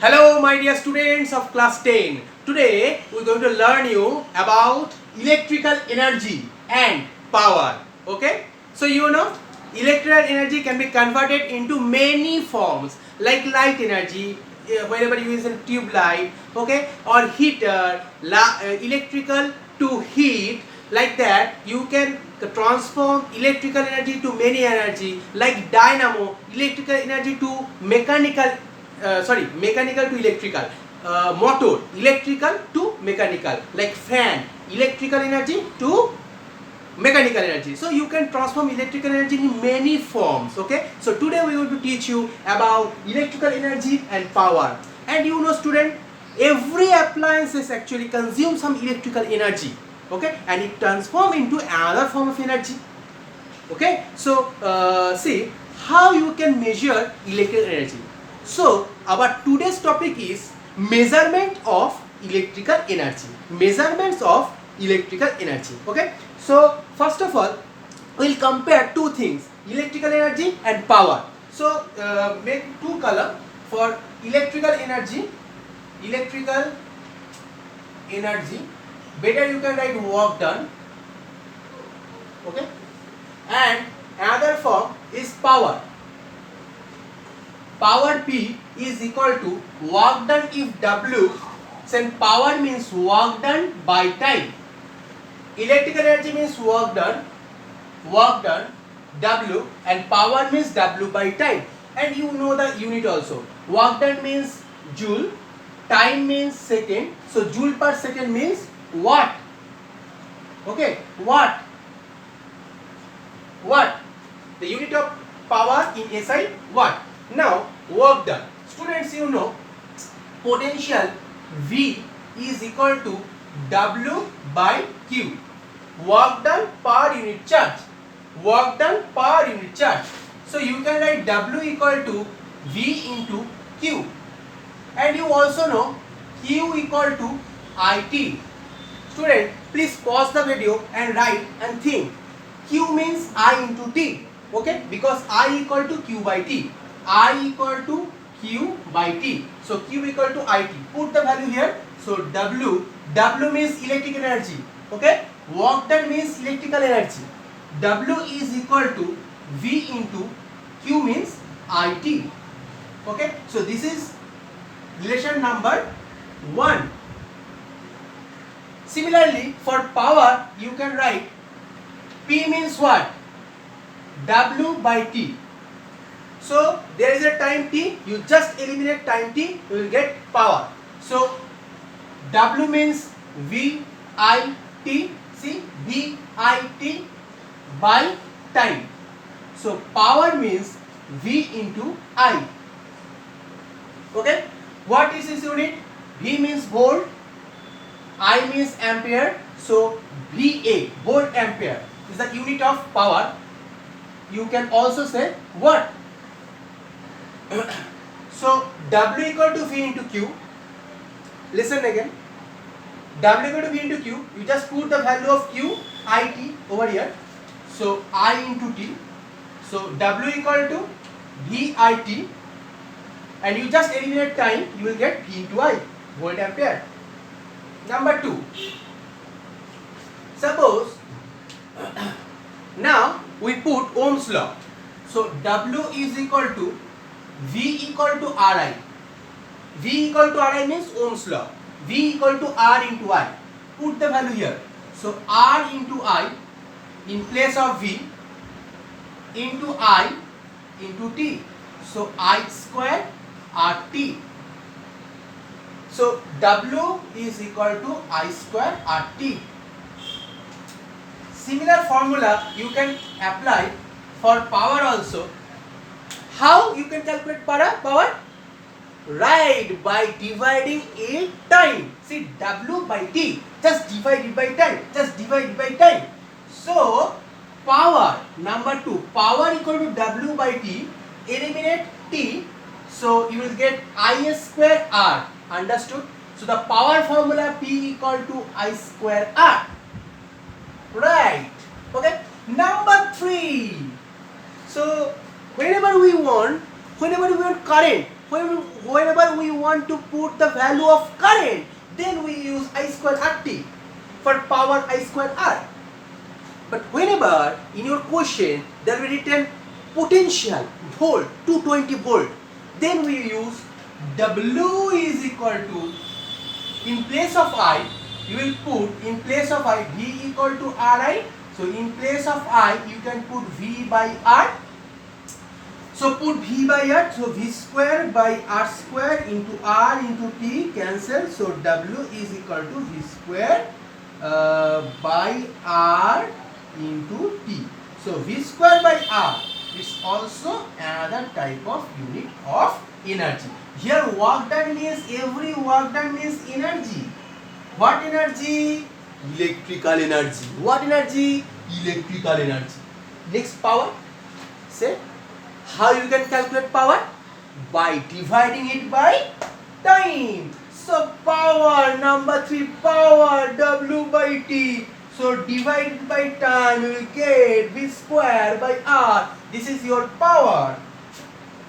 Hello my dear students of class 10. Today we are going to learn you about electrical energy and power. Okay? So you know electrical energy can be converted into many forms like light energy, whenever you use a tube light, okay, or heater, electrical to heat, like that you can transform electrical energy to many energy like dynamo, electrical energy to mechanical to electrical, motor, electrical to mechanical, like fan, electrical energy to mechanical energy. So you can transform electrical energy in many forms. Okay, so today we will teach you about electrical energy and power. And you know student, every appliances actually consume some electrical energy, okay, and it transform into another form of energy. Okay, so see how you can measure electrical energy. So our today's topic is measurement of electrical energy. Measurements of electrical energy. Okay, so first of all we'll compare two things, electrical energy and power. So make two column for electrical energy. Electrical energy, better you can write work done. Okay, and another form is power. Power P is equal to work done if W, then power means work done by time. Electrical energy means work done, W, and power means W by time. And you know the unit also. Work done means joule, time means second, so joule per second means watt. Okay, watt. The unit of power in SI, watt. Now work done. Students, you know potential V is equal to W by Q. Work done per unit charge. Work done per unit charge. So you can write W equal to V into Q. And you also know Q equal to IT. Student, please pause the video and write and think. Q means I into T. Okay, because I equal to Q by T. I equal to Q by T. So Q equal to IT. Put the value here. So W means electric energy. Okay, work done means electrical energy. W is equal to V into Q means IT. Okay, so this is relation number 1. Similarly, for power you can write P means what? W by T. So there is a time T, you just eliminate time T, you will get power. So W means V I T, see, V I T by time. So power means V into I. Okay, what is this unit? V means volt, I means ampere, so VA, volt ampere, is the unit of power. You can also say watt. So W equal to V into Q. Listen again. W equal to V into Q. You just put the value of Q, IT over here. So I into T. So W equal to VIT. And you just eliminate time, you will get V into I, volt ampere. Number 2. Suppose now we put Ohm's law. So W is equal to V equal to RI. V equal to RI means Ohm's law. V equal to R into I. Put the value here. So R into I in place of V into I into T. So I square RT. So W is equal to I square RT. Similar formula you can apply for power also. How you can calculate power? Right, by dividing a time. See, W by T, just divide it by time. Just divide it by time. So power, number 2, power equal to W by T, eliminate T, so you will get I square R. Understood? So the power formula P equal to I square R. Right. Okay. Number 3. So whenever we want current, Whenever we want to put the value of current, then we use I square RT for power I square R. But whenever in your question there will be written potential volt 220 volt, then we use W is equal to, in place of I, you will put in place of I V equal to Ri. So in place of I you can put V by R. So put V by R, so V square by R square into R into T cancel. So W is equal to V square by R into T. So V square by R is also another type of unit of energy. Here work done means, every work done means energy. What energy? Electrical energy. What energy? Electrical energy. Next, power. Say, how you can calculate power? By dividing it by time. So power, number 3, power W by T. So divided by time you will get V square by R. This is your power.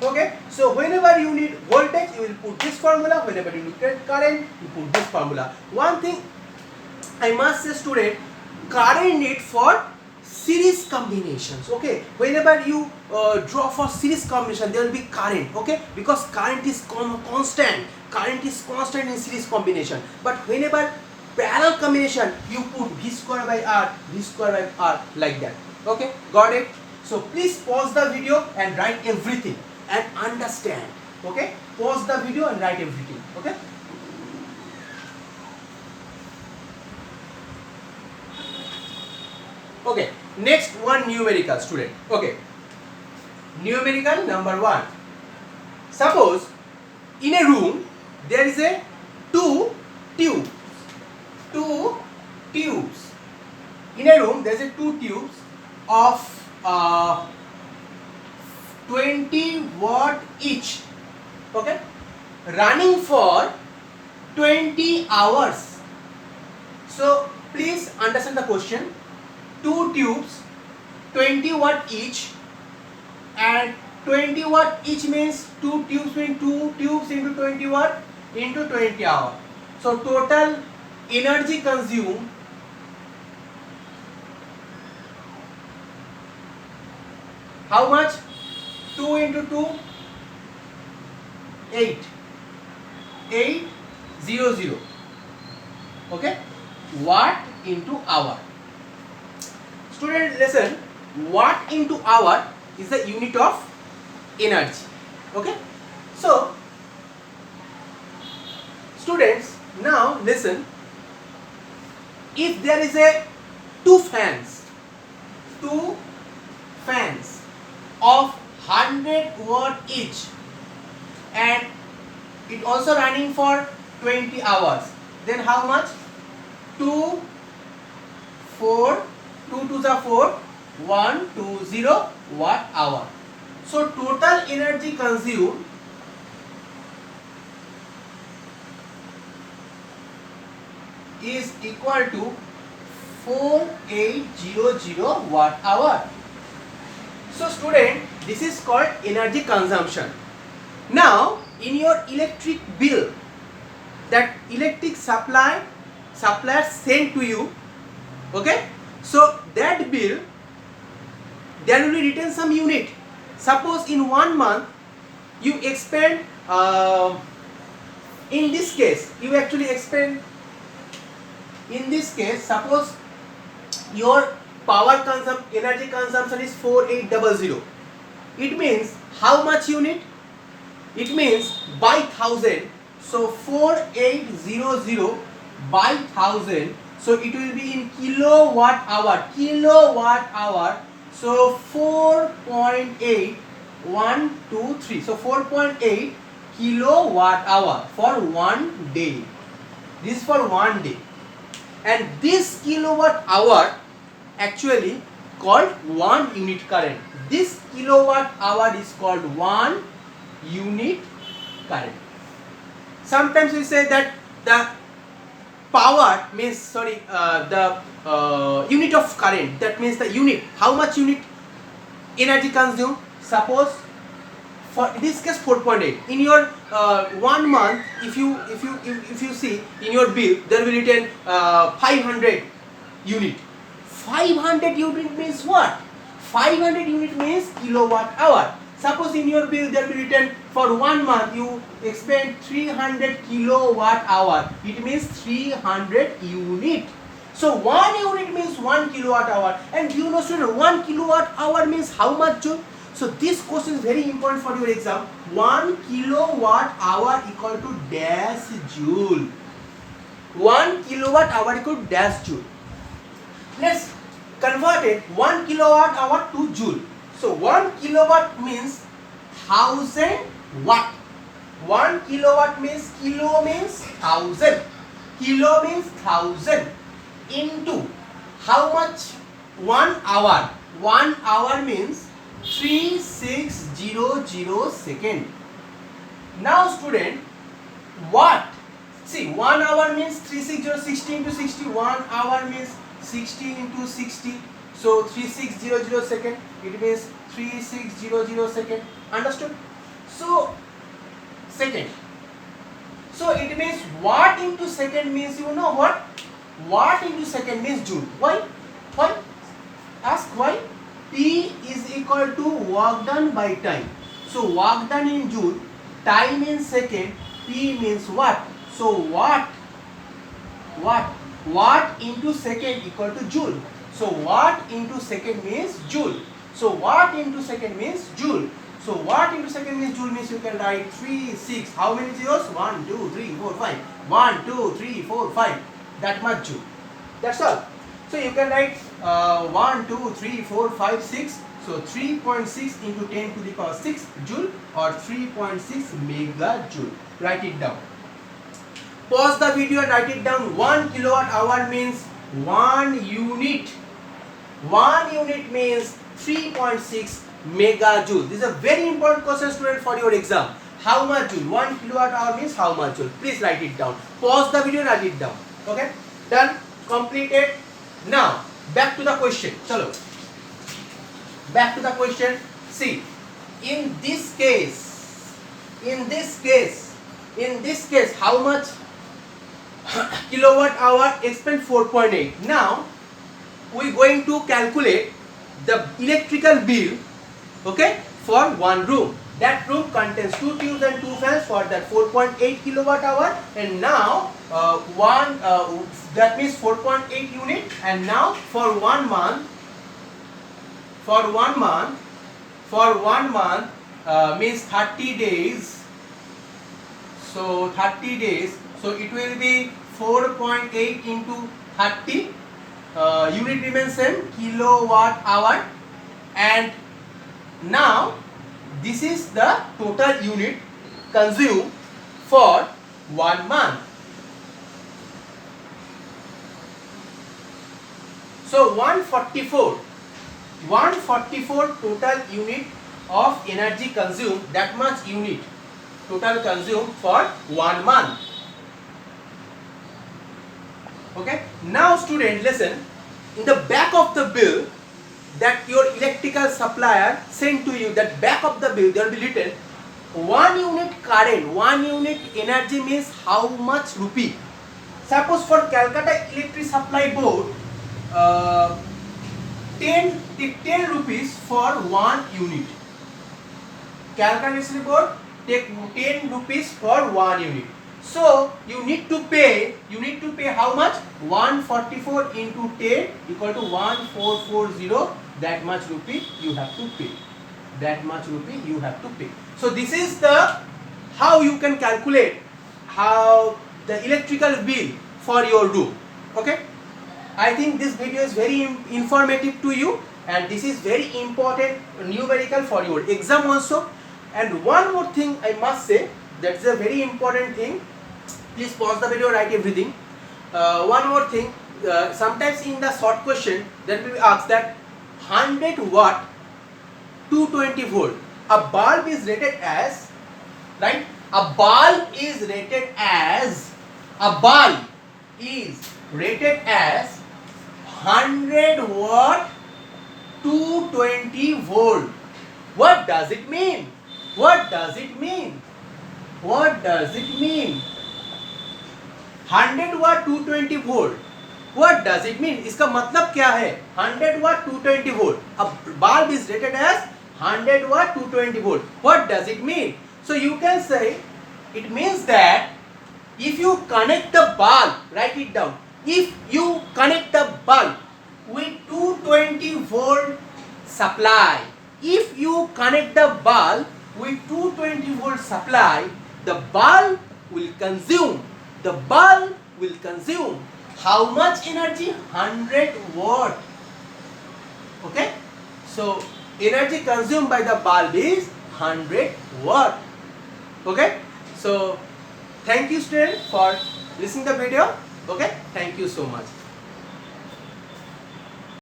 Okay, so whenever you need voltage, you will put this formula. Whenever you need current, you put this formula. One thing I must say, student, current need for series combinations. Okay, whenever you draw for series combination, there will be current. Okay, because current is constant. Current is constant in series combination. But whenever parallel combination, you put V square by R, V square by R, like that. Okay, got it? So please pause the video and write everything and understand. Okay, pause the video and write everything. Okay. Okay, next one, numerical, student. Okay, numerical number 1. Suppose in a room there is a two tubes. In a room there is a two tubes of 20 watt each. Okay, running for 20 hours. So please understand the question. Two tubes, 20 watt each, and 20 watt each means two tubes means 2 tubes into 20 watt into 20 hour. So total energy consumed how much? 2 into 2, 8. 800. Okay, watt into hour. Student, listen, watt into hour is the unit of energy. Okay, so students, now listen, if there is a two fans of 100 watt each and it also running for 20 hours, then how much? 2 to the 4, 120 watt hour. So total energy consumed is equal to 4800 watt hour. So student, this is called energy consumption. Now in your electric bill, that electric supplier sent to you, okay, so that bill there will be written some unit. Suppose in 1 month you expend in this case you actually expend, in this case suppose your energy consumption is 4800. It means how much unit? It means by 1000. So 4800 by 1000. So it will be in kilowatt hour. So 4.8, 1, 2, 3. So 4.8 kilowatt hour for 1 day. This is for 1 day. And this kilowatt hour actually called 1 unit current. This kilowatt hour is called 1 unit current. Sometimes we say that the power means the unit of current, that means the unit, how much unit energy consumed. Suppose For this case 4.8. In your 1 month, if you see in your bill, there will be written 500 unit. 500 unit means what? 500 unit means kilowatt hour. Suppose in your bill there will be written for 1 month you expend 300 kilowatt hour. It means 300 unit. So 1 unit means 1 kilowatt hour. And you know student, 1 kilowatt hour means how much joule? So this question is very important for your exam. 1 kilowatt hour equal to dash joule. 1 kilowatt hour equal to dash joule. Let's convert it 1 kilowatt hour to joule. So 1 kilowatt means 1000 watt. 1 kilowatt means kilo means 1000. Kilo means 1000 into how much? 1 hour. 1 hour means 3600 second. Now student, what? See, 1 hour means 360, 60 into 60. 1 hour means 60 into 60. So 3600 second. It means 3600 second. Understood? So second. So it means watt into second means, you know what? Watt into second means joule. Why? Why? Ask why? T is equal to work done by time. So work done in joule, time in second, T means what? So watt into second equal to joule. So watt into second means joule. So watt into second means joule. So watt into second means joule means you can write 3, 6. How many zeros? 1, 2, 3, 4, 5. 1, 2, 3, 4, 5. That much joule. That's all. So you can write 1, 2, 3, 4, 5, 6. So 3.6 into 10 to the power 6 joule or 3.6 megajoule. Write it down. Pause the video and write it down. 1 kilowatt hour means 1 unit. 1 unit means 3.6 megajoule. This is a very important question student for your exam. How much joule? 1 kilowatt hour means how much joule? Please write it down. Pause the video and write it down. Okay? Done. Completed. Now back to the question. Chalo. Back to the question. See, in this case, how much kilowatt hour? Expend 4.8. Now we going to calculate the electrical bill, okay, for one room. That room contains 2 tubes and 2 fans for that 4.8 kilowatt hour. And now that means 4.8 unit. And now for 1 month means 30 days. So 30 days. So it will be 4.8 into 30. Unit remains same, kilowatt hour. And now this is the total unit consumed for 1 month. So 144 total unit of energy consumed, that much unit total consumed for 1 month. Okay. Now student, listen. In the back of the bill that your electrical supplier sent to you, that back of the bill there will be written 1 unit current, 1 unit energy means how much rupee. Suppose for Calcutta Electric Supply Board, 10 rupees for 1 unit. Calcutta Electric Board take 10 rupees for 1 unit. So you need to pay how much? 144 into 10 equal to 1440. That much rupee you have to pay. That much rupee you have to pay. So this is the how you can calculate how the electrical bill for your room. Okay. I think this video is very informative to you, and this is very important numerical for your exam also. And one more thing I must say, that's a very important thing. Please pause the video, write everything. One more thing, sometimes in the short question that will be asked that 100 watt 220 volt, a bulb is rated as, right? A bulb is rated as 100 watt 220 volt. What does it mean? What does it mean? What does it mean? 100 watt 220 volt. What does it mean? इसका मतलब क्या है? 100 watt 220 volt. A bulb is rated as 100 watt 220 volt. What does it mean? So you can say it means that if you connect the bulb, write it down. If you connect the bulb with 220 volt supply, if you connect the bulb with 220 volt supply, the bulb will consume how much energy? 100 watt. Okay, so energy consumed by the bulb is 100 watt. Okay, so thank you student for listening the video. Okay, thank you so much.